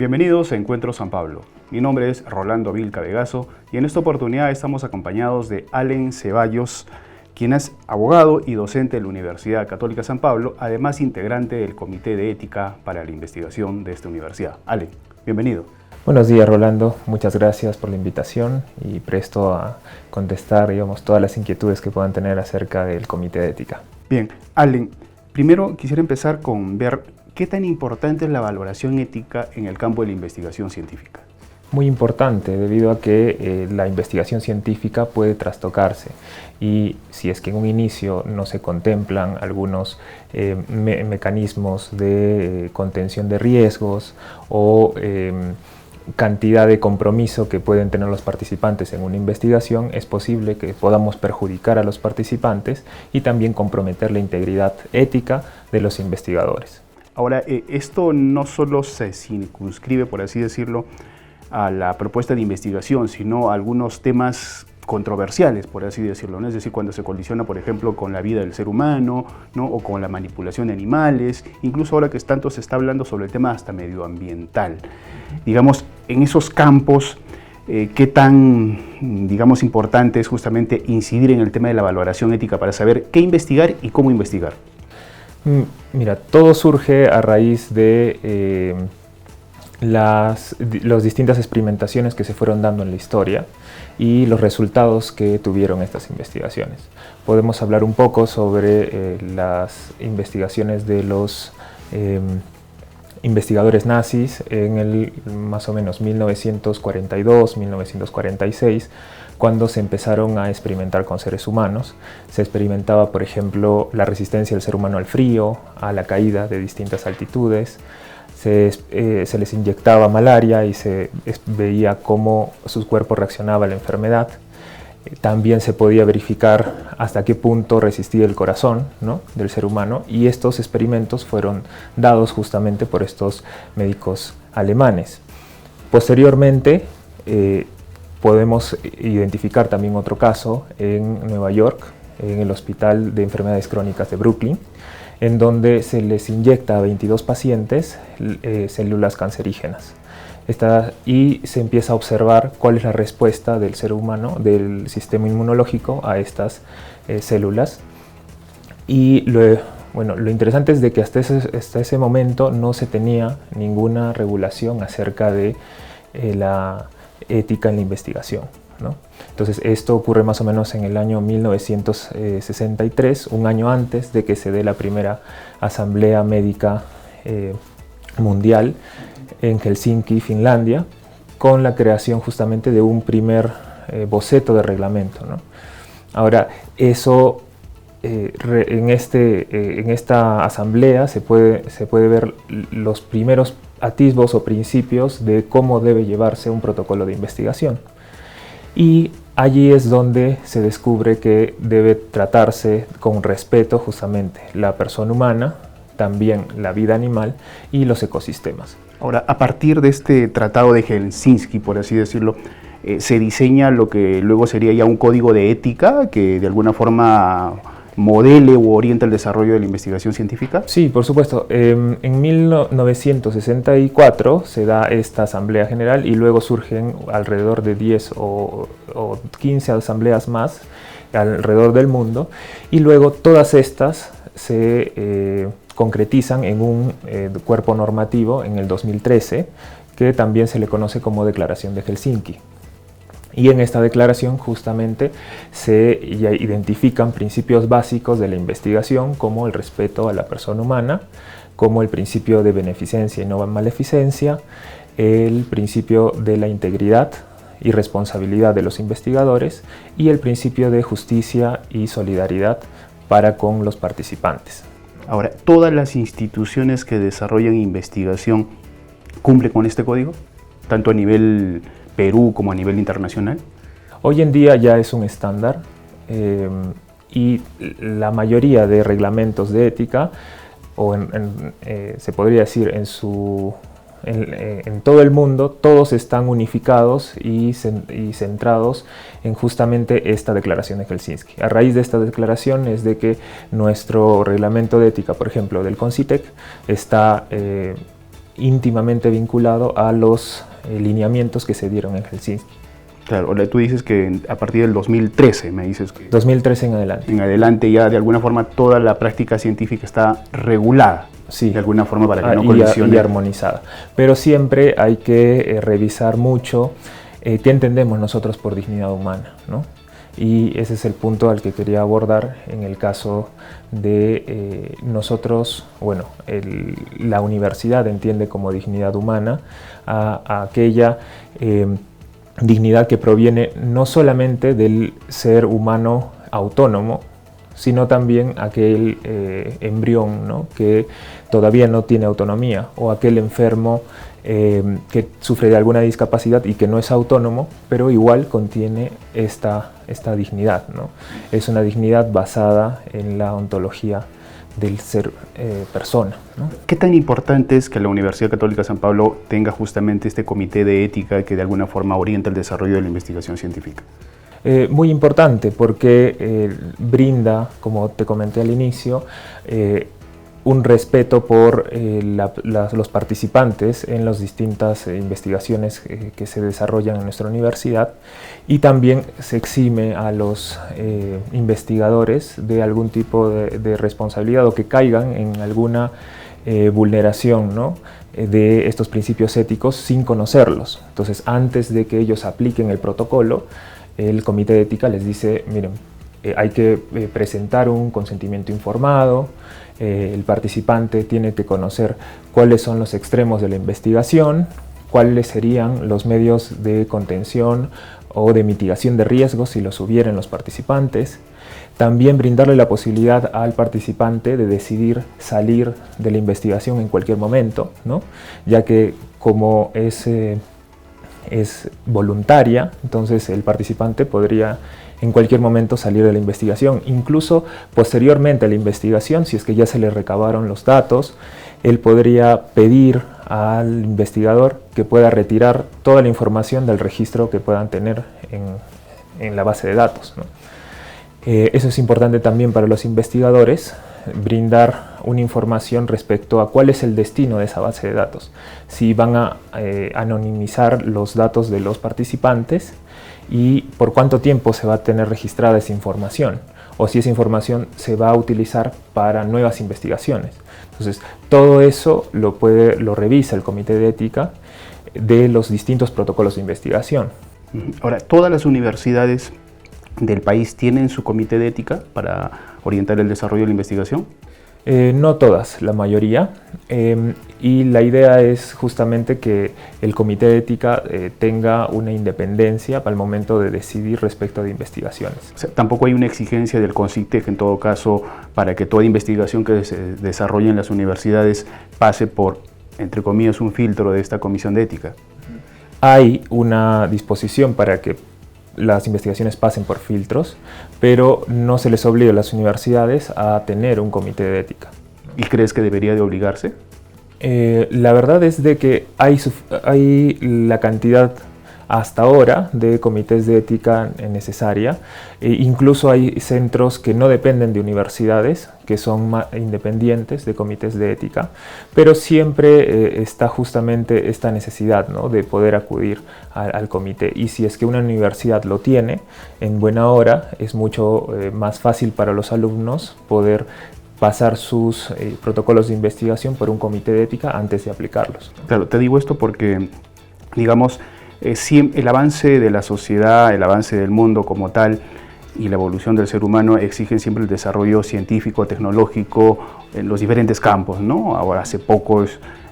Bienvenidos a Encuentro San Pablo. Mi nombre es Rolando Vilca Vegaso y en esta oportunidad estamos acompañados de Allen Ceballos, quien es abogado y docente de la Universidad Católica San Pablo, además integrante del Comité de Ética para la Investigación de esta universidad. Allen, bienvenido. Buenos días, Rolando. Muchas gracias por la invitación y presto a contestar, todas las inquietudes que puedan tener acerca del Comité de Ética. Bien, Allen, primero quisiera empezar con ver qué tan importante es la valoración ética en el campo de la investigación científica. Muy importante, debido a que la investigación científica puede trastocarse y si es que en un inicio no se contemplan algunos mecanismos de contención de riesgos o cantidad de compromiso que pueden tener los participantes en una investigación, es posible que podamos perjudicar a los participantes y también comprometer la integridad ética de los investigadores. Ahora, esto no solo se circunscribe, por así decirlo, a la propuesta de investigación, sino a algunos temas controversiales, por así decirlo, ¿no? Es decir, cuando se colisiona, por ejemplo, con la vida del ser humano, ¿no? O con la manipulación de animales, incluso ahora que tanto se está hablando sobre el tema hasta medioambiental. Digamos, en esos campos, ¿qué tan, importante es justamente incidir en el tema de la valoración ética para saber qué investigar y cómo investigar? Mira, todo surge a raíz de las distintas experimentaciones que se fueron dando en la historia y los resultados que tuvieron estas investigaciones. Podemos hablar un poco sobre las investigaciones de los investigadores nazis en el más o menos 1942-1946, cuando se empezaron a experimentar con seres humanos. Se experimentaba, por ejemplo, la resistencia del ser humano al frío, a la caída de distintas altitudes. Se les inyectaba malaria y se veía cómo su cuerpo reaccionaba a la enfermedad. También se podía verificar hasta qué punto resistía el corazón, ¿no?, del ser humano, y estos experimentos fueron dados justamente por estos médicos alemanes. Posteriormente, podemos identificar también otro caso en Nueva York, en el Hospital de Enfermedades Crónicas de Brooklyn, en donde se les inyecta a 22 pacientes células cancerígenas. Y se empieza a observar cuál es la respuesta del ser humano, del sistema inmunológico a estas células. Y lo interesante es de que hasta ese momento no se tenía ninguna regulación acerca de la ética en la investigación, ¿no? Entonces esto ocurre más o menos en el año 1963, un año antes de que se dé la primera Asamblea Médica Mundial en Helsinki, Finlandia, con la creación justamente de un primer boceto de reglamento, ¿no? Ahora, eso en esta asamblea se puede ver los primeros atisbos o principios de cómo debe llevarse un protocolo de investigación. Y allí es donde se descubre que debe tratarse con respeto justamente la persona humana, también la vida animal y los ecosistemas. Ahora, a partir de este tratado de Helsinki, por así decirlo, se diseña lo que luego sería ya un código de ética que de alguna forma modele u oriente el desarrollo de la investigación científica. Sí, por supuesto. En 1964 se da esta Asamblea General y luego surgen alrededor de 10 o 15 asambleas más alrededor del mundo, y luego todas estas se concretizan en un cuerpo normativo en el 2013, que también se le conoce como Declaración de Helsinki. Y en esta declaración justamente se identifican principios básicos de la investigación, como el respeto a la persona humana, como el principio de beneficencia y no maleficencia, el principio de la integridad y responsabilidad de los investigadores y el principio de justicia y solidaridad para con los participantes. Ahora, ¿todas las instituciones que desarrollan investigación cumplen con este código, tanto a nivel Perú como a nivel internacional? Hoy en día ya es un estándar y la mayoría de reglamentos de ética, se podría decir en todo el mundo, todos están unificados y centrados en justamente esta declaración de Helsinki. A raíz de esta declaración es de que nuestro reglamento de ética, por ejemplo, del CONCITEC, está íntimamente vinculado a los lineamientos que se dieron en Helsinki. Claro, tú dices que a partir del 2013, me dices que... 2013 en adelante. En adelante ya de alguna forma toda la práctica científica está regulada. Sí, de alguna forma para que no colisione. Y armonizada. Pero siempre hay que revisar mucho qué entendemos nosotros por dignidad humana, ¿no? Y ese es el punto al que quería abordar en el caso de nosotros, bueno, la universidad entiende como dignidad humana a aquella dignidad que proviene no solamente del ser humano autónomo, sino también aquel embrión, ¿no?, que todavía no tiene autonomía, o aquel enfermo que sufre de alguna discapacidad y que no es autónomo, pero igual contiene esta dignidad, ¿no? Es una dignidad basada en la ontología del ser persona, ¿no? ¿Qué tan importante es que la Universidad Católica San Pablo tenga justamente este comité de ética que de alguna forma orienta el desarrollo de la investigación científica? Muy importante porque brinda, como te comenté al inicio, un respeto por los participantes en las distintas investigaciones que se desarrollan en nuestra universidad, y también se exime a los investigadores de algún tipo de responsabilidad o que caigan en alguna vulneración, ¿no?, de estos principios éticos sin conocerlos. Entonces, antes de que ellos apliquen el protocolo, el comité de ética les dice, miren, hay que presentar un consentimiento informado, el participante tiene que conocer cuáles son los extremos de la investigación, cuáles serían los medios de contención o de mitigación de riesgos si los hubieran los participantes. También brindarle la posibilidad al participante de decidir salir de la investigación en cualquier momento, ¿no?, ya que como es voluntaria, entonces el participante podría en cualquier momento salir de la investigación. Incluso posteriormente a la investigación, si es que ya se le recabaron los datos, él podría pedir al investigador que pueda retirar toda la información del registro que puedan tener en la base de datos, ¿no? Eso es importante también para los investigadores, brindar una información respecto a cuál es el destino de esa base de datos, si van a anonimizar los datos de los participantes y por cuánto tiempo se va a tener registrada esa información, o si esa información se va a utilizar para nuevas investigaciones. Entonces, todo eso lo revisa el comité de ética de los distintos protocolos de investigación. Ahora, ¿todas las universidades del país tienen su comité de ética para orientar el desarrollo de la investigación? No todas, la mayoría, y la idea es justamente que el comité de ética tenga una independencia para el momento de decidir respecto de investigaciones. O sea, tampoco hay una exigencia del CONCITEC, en todo caso, para que toda investigación que se desarrolle en las universidades pase por, entre comillas, un filtro de esta comisión de ética. Hay una disposición para que las investigaciones pasen por filtros, pero no se les obliga a las universidades a tener un comité de ética. ¿Y crees que debería de obligarse? La verdad es de que hay la cantidad hasta ahora de comités de ética necesaria. Incluso hay centros que no dependen de universidades, que son independientes de comités de ética, pero siempre está justamente esta necesidad, ¿no?, de poder acudir al comité. Y si es que una universidad lo tiene, en buena hora es mucho más fácil para los alumnos poder pasar sus protocolos de investigación por un comité de ética antes de aplicarlos. Claro, te digo esto porque, digamos, el avance de la sociedad, el avance del mundo como tal y la evolución del ser humano exigen siempre el desarrollo científico, tecnológico en los diferentes campos, ¿no? Ahora, hace poco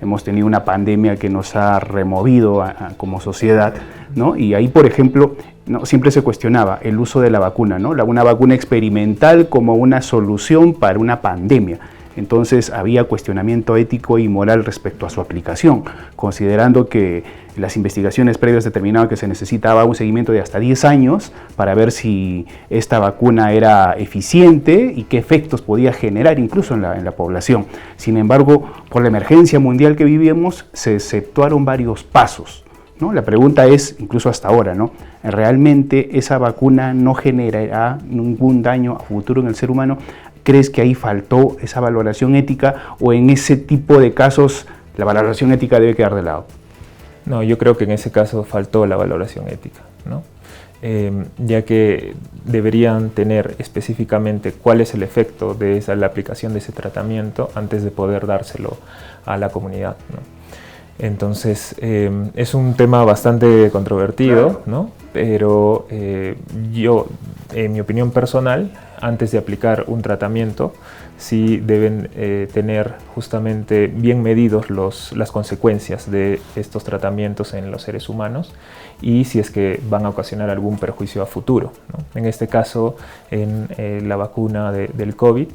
hemos tenido una pandemia que nos ha removido como sociedad, ¿no? Y ahí, por ejemplo, ¿no?, siempre se cuestionaba el uso de la vacuna, ¿no?, una vacuna experimental como una solución para una pandemia. Entonces había cuestionamiento ético y moral respecto a su aplicación, considerando que las investigaciones previas determinaban que se necesitaba un seguimiento de hasta 10 años para ver si esta vacuna era eficiente y qué efectos podía generar incluso en la población. Sin embargo, por la emergencia mundial que vivíamos, se exceptuaron varios pasos, ¿no? La pregunta es, incluso hasta ahora, ¿no?, ¿realmente esa vacuna no generará ningún daño a futuro en el ser humano? ¿Crees que ahí faltó esa valoración ética o en ese tipo de casos la valoración ética debe quedar de lado. No, yo creo que en ese caso faltó la valoración ética, ¿no? Ya que deberían tener específicamente cuál es el efecto de la aplicación de ese tratamiento antes de poder dárselo a la comunidad, ¿no? Entonces, es un tema bastante controvertido, ¿no? Pero yo, en mi opinión personal, antes de aplicar un tratamiento, sí deben tener justamente bien medidos las consecuencias de estos tratamientos en los seres humanos y si es que van a ocasionar algún perjuicio a futuro, ¿no? En este caso, en la vacuna del COVID,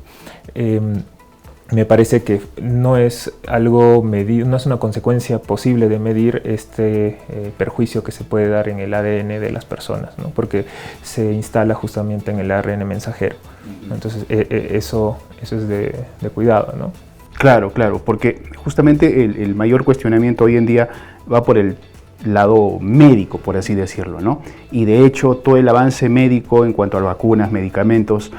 me parece que no es algo medido, no es una consecuencia posible de medir este perjuicio que se puede dar en el ADN de las personas, ¿no? Porque se instala justamente en el ARN mensajero. Entonces, eso es de cuidado, ¿no? Claro, claro, porque justamente el mayor cuestionamiento hoy en día va por el lado médico, por así decirlo, ¿no? Y de hecho, todo el avance médico en cuanto a vacunas, medicamentos,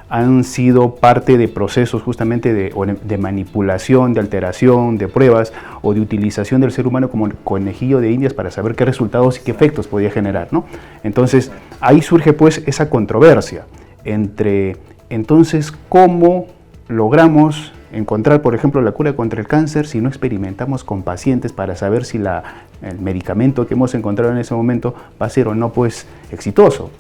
han sido parte de procesos justamente de manipulación, de alteración, de pruebas o de utilización del ser humano como conejillo de indias para saber qué resultados y qué efectos podía generar, ¿no? Entonces, ahí surge pues esa controversia entre, entonces, ¿cómo logramos encontrar, por ejemplo, la cura contra el cáncer si no experimentamos con pacientes para saber si el medicamento que hemos encontrado en ese momento va a ser o no pues exitoso?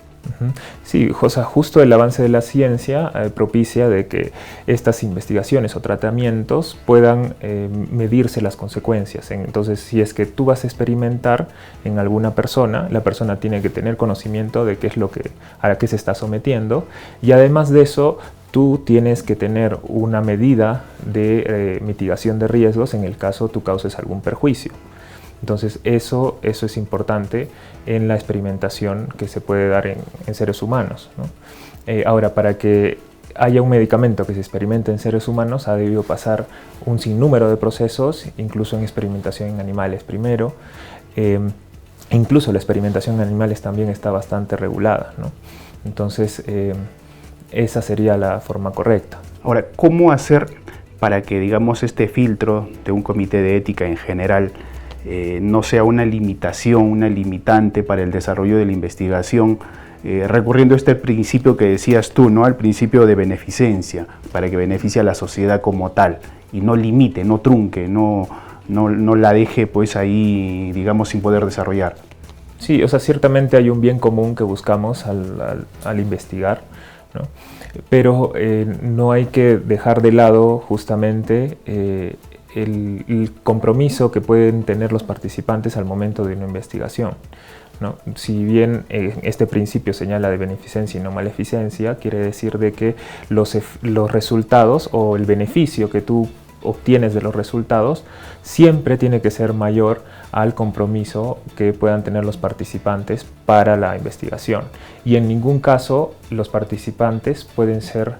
Sí, o sea, justo el avance de la ciencia propicia de que estas investigaciones o tratamientos puedan medirse las consecuencias. Entonces, si es que tú vas a experimentar en alguna persona, la persona tiene que tener conocimiento de qué es a qué se está sometiendo, y además de eso, tú tienes que tener una medida de mitigación de riesgos en el caso tú causes algún perjuicio. Entonces eso es importante en la experimentación que se puede dar en seres humanos, ¿no? Ahora, para que haya un medicamento que se experimente en seres humanos ha debido pasar un sinnúmero de procesos, incluso en experimentación en animales primero. Incluso la experimentación en animales también está bastante regulada, ¿no? Entonces esa sería la forma correcta. Ahora, ¿cómo hacer para que, digamos, este filtro de un comité de ética en general no sea una limitación, una limitante para el desarrollo de la investigación, recurriendo a este principio que decías tú, ¿no? Al principio de beneficencia, para que beneficie a la sociedad como tal y no limite, no trunque, no la deje pues ahí, digamos, sin poder desarrollar? Sí, o sea, ciertamente hay un bien común que buscamos al investigar, ¿no? Pero no hay que dejar de lado justamente el compromiso que pueden tener los participantes al momento de una investigación, ¿no? Si bien este principio señala de beneficencia y no maleficencia, quiere decir de que los resultados o el beneficio que tú obtienes de los resultados siempre tiene que ser mayor al compromiso que puedan tener los participantes para la investigación, y en ningún caso los participantes pueden ser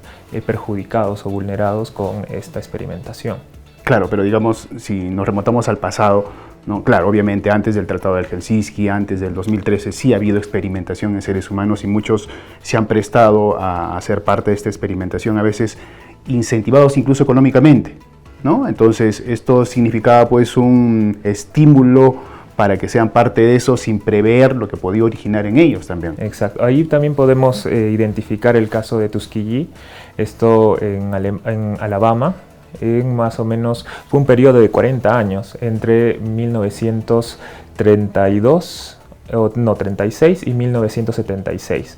perjudicados o vulnerados con esta experimentación. Claro, pero digamos, si nos remontamos al pasado, ¿no? Claro, obviamente antes del Tratado de Helsinki, antes del 2013, sí ha habido experimentación en seres humanos y muchos se han prestado a ser parte de esta experimentación, a veces incentivados incluso económicamente, ¿no? Entonces esto significaba pues un estímulo para que sean parte de eso sin prever lo que podía originar en ellos también. Exacto. Ahí también podemos identificar el caso de Tuskegee, esto en Alabama. Más o menos fue un periodo de 40 años, entre 1936 y 1976.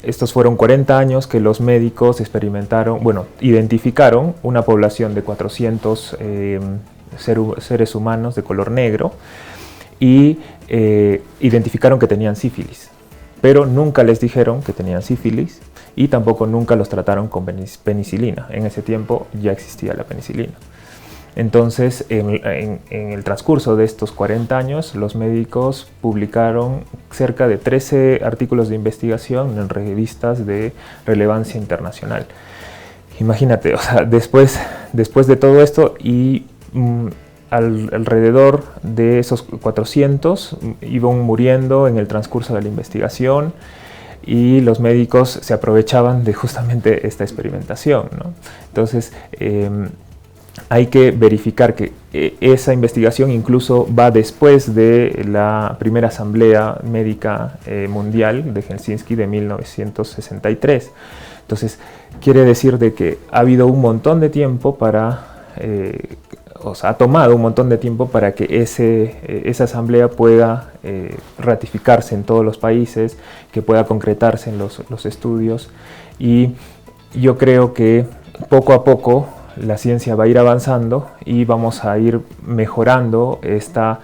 Estos fueron 40 años que los médicos identificaron una población de 400 seres humanos de color negro y identificaron que tenían sífilis, pero nunca les dijeron que tenían sífilis y tampoco nunca los trataron con penicilina. En ese tiempo ya existía la penicilina. Entonces, en el transcurso de estos 40 años, los médicos publicaron cerca de 13 artículos de investigación en revistas de relevancia internacional. Imagínate, o sea, después de todo esto y alrededor de esos 400 iban muriendo en el transcurso de la investigación, y los médicos se aprovechaban de justamente esta experimentación, ¿no? Entonces, hay que verificar que esa investigación incluso va después de la primera Asamblea Médica Mundial de Helsinki de 1963. Entonces, quiere decir de que ha habido un montón de tiempo para, ha tomado un montón de tiempo para que esa asamblea pueda ratificarse en todos los países, que pueda concretarse en los estudios, y yo creo que poco a poco la ciencia va a ir avanzando y vamos a ir mejorando esta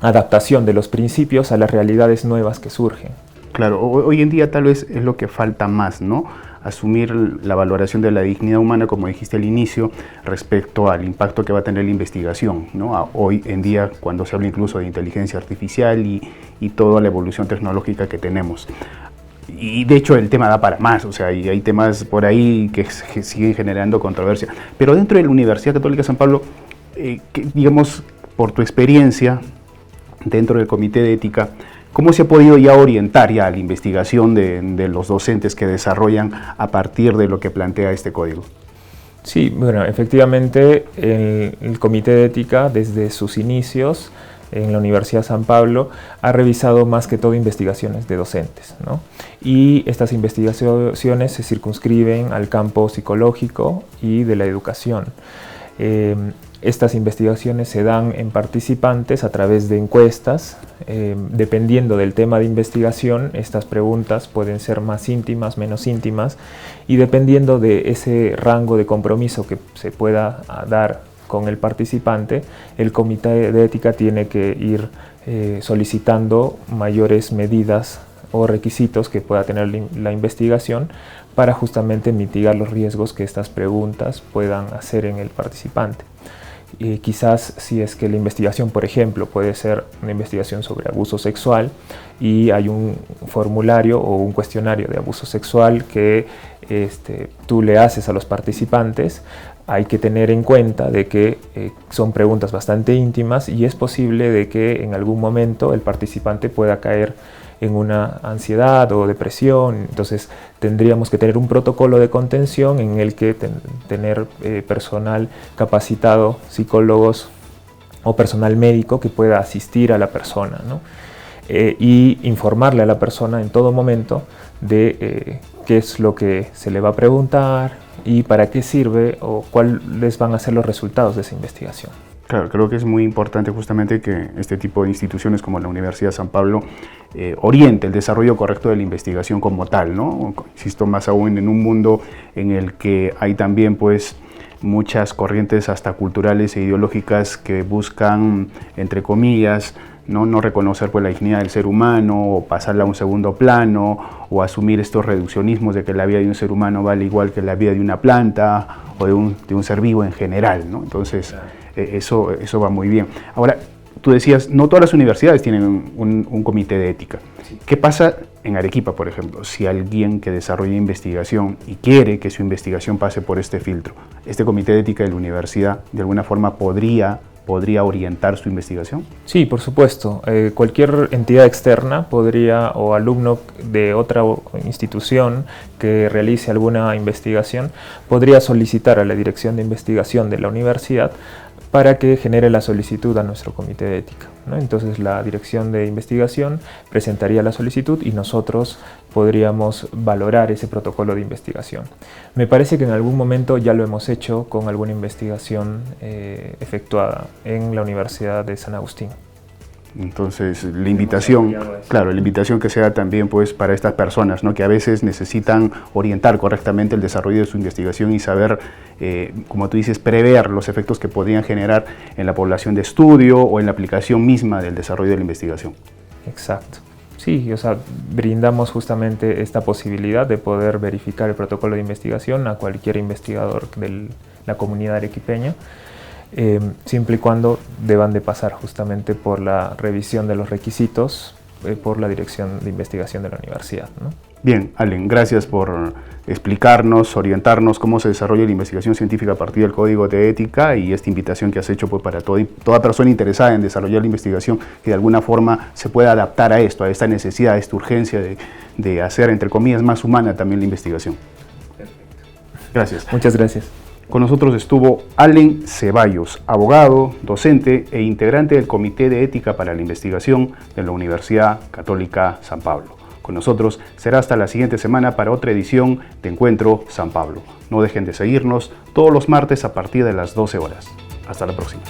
adaptación de los principios a las realidades nuevas que surgen. Claro, hoy en día tal vez es lo que falta más, ¿no? Asumir la valoración de la dignidad humana, como dijiste al inicio, respecto al impacto que va a tener la investigación, ¿no? Hoy en día, cuando se habla incluso de inteligencia artificial y toda la evolución tecnológica que tenemos. Y de hecho el tema da para más, o sea, y hay temas por ahí que siguen generando controversia. Pero dentro de la Universidad Católica San Pablo, digamos, por tu experiencia dentro del Comité de Ética, ¿cómo se ha podido ya orientar ya la investigación de los docentes que desarrollan a partir de lo que plantea este código? Sí, bueno, efectivamente el Comité de Ética desde sus inicios en la Universidad San Pablo ha revisado más que todo investigaciones de docentes, ¿no? Y estas investigaciones se circunscriben al campo psicológico y de la educación. Estas investigaciones se dan en participantes a través de encuestas. Dependiendo del tema de investigación, estas preguntas pueden ser más íntimas, menos íntimas, y dependiendo de ese rango de compromiso que se pueda dar con el participante, el Comité de Ética tiene que ir solicitando mayores medidas o requisitos que pueda tener la investigación para justamente mitigar los riesgos que estas preguntas puedan hacer en el participante. Quizás si es que la investigación, por ejemplo, puede ser una investigación sobre abuso sexual y hay un formulario o un cuestionario de abuso sexual que tú le haces a los participantes, hay que tener en cuenta de que son preguntas bastante íntimas y es posible de que en algún momento el participante pueda caer en una ansiedad o depresión. Entonces tendríamos que tener un protocolo de contención en el que tener personal capacitado, psicólogos o personal médico que pueda asistir a la persona, ¿no? Y informarle a la persona en todo momento de qué es lo que se le va a preguntar y para qué sirve o cuáles van a ser los resultados de esa investigación. Claro, creo que es muy importante justamente que este tipo de instituciones como la Universidad San Pablo oriente el desarrollo correcto de la investigación como tal, ¿no? Insisto, más aún en un mundo en el que hay también pues muchas corrientes hasta culturales e ideológicas que buscan, entre comillas, no reconocer pues la dignidad del ser humano o pasarla a un segundo plano o asumir estos reduccionismos de que la vida de un ser humano vale igual que la vida de una planta o de un ser vivo en general, ¿no? Entonces, claro. Eso va muy bien. Ahora, tú decías, no todas las universidades tienen un comité de ética. Sí. ¿Qué pasa en Arequipa, por ejemplo, si alguien que desarrolla investigación y quiere que su investigación pase por este filtro? ¿Este comité de ética de la universidad de alguna forma podría orientar su investigación? Sí, por supuesto. Cualquier entidad externa podría, o alumno de otra institución que realice alguna investigación, podría solicitar a la Dirección de Investigación de la universidad para que genere la solicitud a nuestro comité de ética, ¿no? Entonces la Dirección de Investigación presentaría la solicitud y nosotros podríamos valorar ese protocolo de investigación. Me parece que en algún momento ya lo hemos hecho con alguna investigación efectuada en la Universidad de San Agustín. Entonces, la invitación, claro, la invitación que sea también pues para estas personas, ¿no? Que a veces necesitan orientar correctamente el desarrollo de su investigación y saber, como tú dices, prever los efectos que podrían generar en la población de estudio o en la aplicación misma del desarrollo de la investigación. Exacto. Sí, o sea, brindamos justamente esta posibilidad de poder verificar el protocolo de investigación a cualquier investigador de la comunidad arequipeña, siempre y cuando deban de pasar justamente por la revisión de los requisitos por la Dirección de Investigación de la universidad, ¿no? Bien, Allen, gracias por explicarnos, orientarnos cómo se desarrolla la investigación científica a partir del Código de Ética y esta invitación que has hecho pues, para toda persona interesada en desarrollar la investigación que de alguna forma se pueda adaptar a esto, a esta necesidad, a esta urgencia de hacer, entre comillas, más humana también la investigación. Perfecto. Gracias. Muchas gracias. Con nosotros estuvo Allen Ceballos, abogado, docente e integrante del Comité de Ética para la Investigación de la Universidad Católica San Pablo. Con nosotros será hasta la siguiente semana para otra edición de Encuentro San Pablo. No dejen de seguirnos todos los martes a partir de las 12 horas. Hasta la próxima.